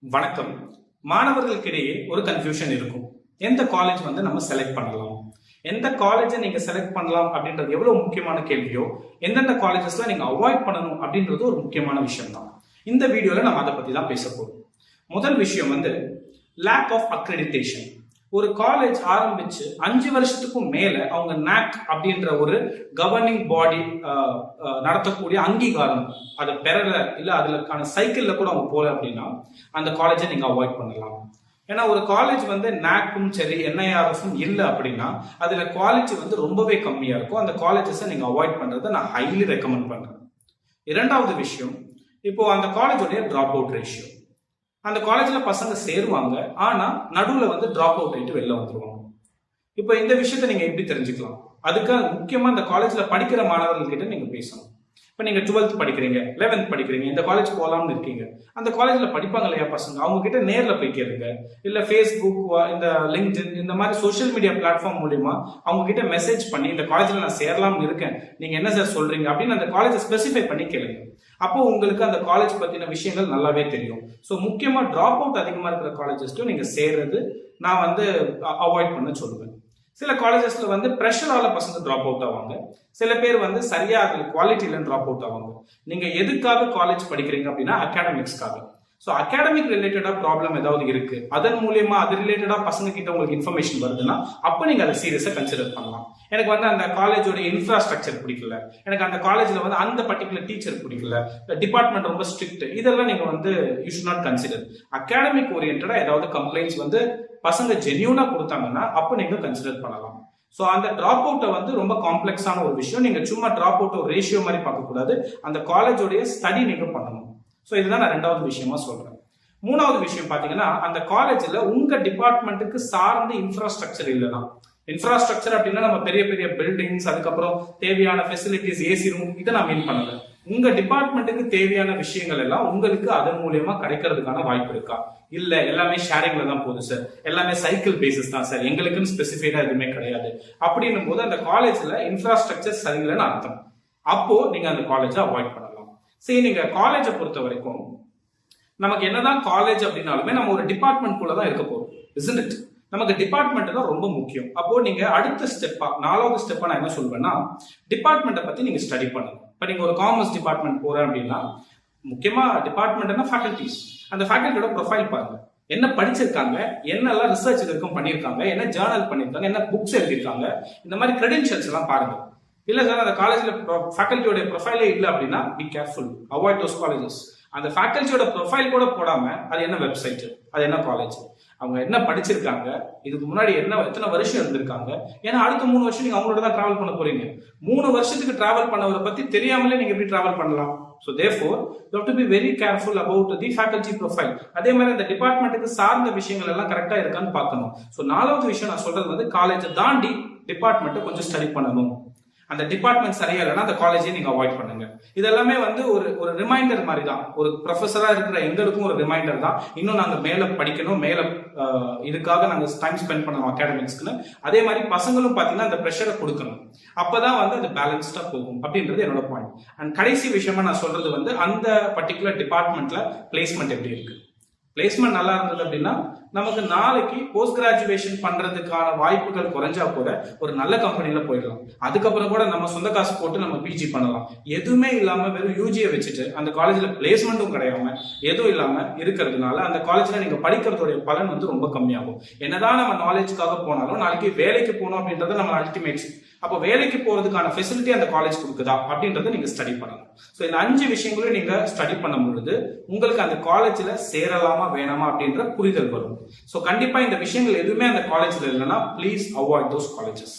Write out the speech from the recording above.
வணக்கம். மாணவர்களுக்கிடையே ஒரு கன்ஃபியூஷன் இருக்கும். எந்த காலேஜ் நம்ம செலக்ட் பண்ணலாம், எந்த காலேஜை நீங்க செலக்ட் பண்ணலாம் அப்படின்றது எவ்வளவு முக்கியமான கேள்வியோ, எந்தெந்த காலேஜஸ்ல நீங்க அவாய்ட் பண்ணணும் அப்படின்றது ஒரு முக்கியமான விஷயம் தான். இந்த வீடியோல நம்ம அதை பத்தி தான் பேச போறோம். முதல் விஷயம் லேக் ஆஃப் அக்ரெடிட்டேஷன். ஒரு காலேஜ் ஆரம்பிச்சு 5 வருஷத்துக்கும் மேல அவங்க NAC அப்படின்ற ஒரு கவர்னிங் பாடி நடத்தக்கூடிய அங்கீகாரம் அதை பெறல, இல்ல அதுக்கான சைக்கிள்ல கூட அவங்க போல அப்படின்னா அந்த காலேஜை நீங்க அவாய்ட் பண்ணலாம். ஏன்னா ஒரு காலேஜ் NACம் சரி NIRFும் இல்லை அப்படின்னா அதுல குவாலிட்டி ரொம்பவே கம்மியா இருக்கும். அந்த காலேஜஸை நீங்க அவாய்ட் பண்றதை நான் ஹைலி ரெக்கமெண்ட் பண்றேன். இரண்டாவது விஷயம், இப்போ அந்த காலேஜோடைய டிராப் அவுட் ரேஷியோ. அந்த காலேஜ்ல பசங்க சேருவாங்க, ஆனா நடுவுல டிராப் அவுட் ஆயிட்டு வெளில வந்துருவாங்க. இப்போ இந்த விஷயத்த நீங்க எப்படி தெரிஞ்சுக்கலாம்? அதுக்கு முக்கியமா இந்த காலேஜ்ல படிக்கிற மாணவர்கள் கிட்ட நீங்க பேசணும். இப்ப நீங்க 12th படிக்கிறீங்க, 11th படிக்கிறீங்க, இந்த காலேஜ் போகலாம்னு இருக்கீங்க. அந்த காலேஜ்ல படிப்பாங்க இல்லையா பசங்க, அவங்க கிட்ட நேர்ல போய் கேளுங்க. இல்ல Facebook, இந்த லிங்க்டின், இந்த மாதிரி சோசியல் மீடியா பிளாட்ஃபார்ம் மூலியமா அவங்க கிட்ட மெசேஜ் பண்ணி இந்த காலேஜ்ல நான் சேரலாம்னு இருக்கேன், நீங்க என்ன சார் சொல்றீங்க அப்படின்னு அந்த காலேஜை ஸ்பெசிஃபை பண்ணி கேளுங்க. அப்போ உங்களுக்கு அந்த காலேஜ் பத்தின விஷயங்கள் நல்லாவே தெரியும். ஸோ முக்கியமா டிராப் அவுட் அதிகமா இருக்கிற காலேஜஸ்டும் நீங்க சேர்றது நான் அவாய்ட் பண்ண சொல்லுவேன். சில காலேஜஸ்ல ப்ரெஷரால பசங்க டிராப் அவுட் ஆவாங்க. சில பேர் சரியா அதுல குவாலிட்டியில டிராப் அவுட் ஆவாங்க. நீங்க எதுக்காக காலேஜ் படிக்கிறீங்க அப்படின்னா அகாடமிக்ஸ்க்காக. ஸோ அகாடமிக் ரிலேட்டடா ப்ராப்ளம் ஏதாவது இருக்கு, அதன் மூலியமா அது ரிலேட்டடா பசங்க கிட்ட உங்களுக்கு இன்ஃபர்மேஷன் வருதுன்னா அப்ப நீங்க அதை சீரியஸா கன்சிடர் பண்ணலாம். எனக்கு அந்த காலேஜோட இன்ஃப்ராஸ்ட்ரக்சர் பிடிக்கல, எனக்கு அந்த காலேஜ்ல அந்த பர்டிகுலர் டீச்சர் பிடிக்கல, டிபார்ட்மெண்ட் ரொம்ப ஸ்ட்ரிக்ட், இதெல்லாம் நீங்க you should not consider. Academic ஓரியன்டா ஏதாவது கம்ப்ளைண்ட்ஸ் பசங்க ஜென்யூனா கொடுத்தாங்கன்னா அப்ப நீங்க கன்சிடர் பண்ணலாம். ஸோ அந்த டிராப் அவுட்டை ரொம்ப காம்ப்ளெக்ஸான ஒரு விஷயம். நீங்க சும்மா டிராப் அவுட் ஒரு ரேஷியோ மாதிரி பார்க்க கூடாது, அந்த காலேஜோடைய ஸ்டடி நீங்க பண்ணணும். ஸோ இதுதான் நான் ரெண்டாவது விஷயமா சொல்றேன். மூணாவது விஷயம் பாத்தீங்கன்னா, அந்த காலேஜ்ல உங்க டிபார்ட்மெண்ட்டுக்கு சார்ந்த இன்ஃப்ராஸ்ட்ரக்சர் இல்லைன்னா, இன்ஃப்ராஸ்ட்ரக்சர் அப்படின்னா நம்ம பெரிய பெரிய பில்டிங்ஸ், அதுக்கப்புறம் தேவையான ஃபெசிலிட்டிஸ், ஏசி ரூம், இதை நான் மீன் பண்ணல. உங்க டிபார்ட்மெண்ட்டுக்கு தேவையான விஷயங்கள் எல்லாம் உங்களுக்கு அதன் மூலியமா கிடைக்கிறதுக்கான வாய்ப்பு இருக்கா? இல்ல எல்லாமே ஷேரிங்ல தான் போகுது சார், எல்லாமே சைக்கிள் பேசிஸ் தான் சார், எங்களுக்குன்னு ஸ்பெசிஃபைடா எதுவுமே கிடையாது அப்படின்னும் போது அந்த காலேஜ்ல இன்ஃப்ராஸ்ட்ரக்சர் சரியில்லைன்னு அர்த்தம். அப்போ நீங்க அந்த காலேஜை அவாய்ட் பண்ணலாம். சரி, நீங்க காலேஜை பொறுத்த வரைக்கும் நமக்கு என்னதான் காலேஜ் அப்படின்னாலுமே நம்ம ஒரு டிபார்ட்மெண்ட் குள்ள தான் இருக்க போறோம், isn't it? நமக்கு டிபார்ட்மெண்ட் தான் ரொம்ப முக்கியம். அப்போ நீங்க அடுத்த ஸ்டெப்பா, 4வது ஸ்டெப்பா நான் என்ன சொல்வேன்னா, டிபார்ட்மெண்ட்டை பத்தி நீங்க ஸ்டடி பண்ணுங்க. இப்ப நீங்க ஒரு காமர்ஸ் டிபார்ட்மெண்ட் போறேன் அப்படின்னா முக்கியமா டிபார்ட்மெண்ட்னா ஃபேக்கல்டிஸ், அந்த ஃபேக்கல்டியோட ப்ரொஃபைல் பாருங்க. என்ன படிச்சிருக்காங்க, என்னெல்லாம் ரிசர்ச் இருக்கும் பண்ணியிருக்காங்க, என்ன ஜேர்னல் பண்ணியிருக்காங்க, என்ன புக்ஸ் எழுதியிருக்காங்க, இந்த மாதிரி கிரெடென்ஷியல்ஸ் எல்லாம் பாருங்க. இல்ல சார் அந்த காலேஜ்ல ஃபேக்கல்டியோட ப்ரொஃபைலே இல்லை அப்படின்னா be careful, avoid those colleges. அந்த ஃபேக்கல்டியோட ப்ரொஃபைல் கூட போடாம அது என்ன வெப்சைட், அது என்ன காலேஜ், அவங்க என்ன படிச்சிருக்காங்க, இதுக்கு முன்னாடி எத்தனை வருஷம் இருந்திருக்காங்க. ஏன்னா அடுத்த 3 வருஷம் நீங்க அவங்களோட தான் டிராவல் பண்ண போறீங்க. 3 வருஷத்துக்கு டிராவல் பண்ணவரை பத்தி தெரியாமலே நீங்க எப்படி டிராவல் பண்ணலாம்? So therefore you have to be very careful about the faculty profile. அதே மாதிரி இந்த டிபார்ட்மெண்ட்டுக்கு சார்ந்த விஷயங்கள் எல்லாம் கரெக்டா இருக்கான்னு பார்க்கணும். ஸோ 4வது விஷயம் நான் சொல்றது காலேஜை தாண்டி டிபார்ட்மெண்ட்டை கொஞ்சம் ஸ்டடி பண்ணணும். அந்த டிபார்ட்மெண்ட் சரியா இல்லைன்னா அந்த காலேஜை நீங்க அவாய்ட் பண்ணுங்க. இதெல்லாமே ஒரு ரிமைண்டர் மாதிரி தான். ஒரு ப்ரொஃபஸரா இருக்கிற எங்களுக்கும் ஒரு ரிமைண்டர் தான். இன்னும் நாங்க மேல படிக்கணும், மேல இதுக்காக நாங்க டைம் ஸ்பெண்ட் பண்ணணும் அகாடமிக்ஸ்க்குன்னு. அதே மாதிரி பசங்களும் பாத்தீங்கன்னா அந்த ப்ரெஷரை கொடுக்கணும். அப்பதான் அது பேலன்ஸ்டா போகும் அப்படின்றது என்னோட பாயிண்ட். அண்ட் கடைசி விஷயமா நான் சொல்றது அந்த பர்டிகுலர் டிபார்ட்மெண்ட்ல பிளேஸ்மெண்ட் எப்படி இருக்கு. பிளேஸ்மெண்ட் நல்லா இருந்தது அப்படின்னா நமக்கு நாளைக்கு போஸ்ட் கிராஜுவேஷன் பண்றதுக்கான வாய்ப்புகள் குறைஞ்சா கூட ஒரு நல்ல கம்பெனில போயிடலாம். அதுக்கப்புறம் கூட நம்ம சொந்த காசு போட்டு நம்ம பிஜி பண்ணலாம். எதுவுமே இல்லாம வெறும் யூஜியை வச்சுட்டு அந்த காலேஜ்ல பிளேஸ்மெண்ட்டும் கிடையாம எதுவும் இல்லாம இருக்கிறதுனால அந்த காலேஜ்ல நீங்க படிக்கிறதுடைய பலன் ரொம்ப கம்மியாகும். என்னதான் நம்ம நாலேஜ்க்காக போனாலும் நாளைக்கு வேலைக்கு போனோம் அப்படின்றது நம்ம அல்டிமேட். அப்போ வேலைக்கு போறதுக்கான ஃபெசிலிட்டி அந்த காலேஜ் கொடுக்குதா அப்படின்றத நீங்க ஸ்டடி பண்ணணும். ஸோ இந்த 5 விஷயங்களும் நீங்க ஸ்டடி பண்ணும் பொழுது உங்களுக்கு அந்த காலேஜ்ல சேரலாமா வேணாமா அப்படின்ற புரிதல் வரும். ஸோ கண்டிப்பா இந்த விஷயங்கள் எதுவுமே அந்த காலேஜ்ல இல்லைன்னா ப்ளீஸ் அவாய்ட் தோஸ் காலேஜஸ்.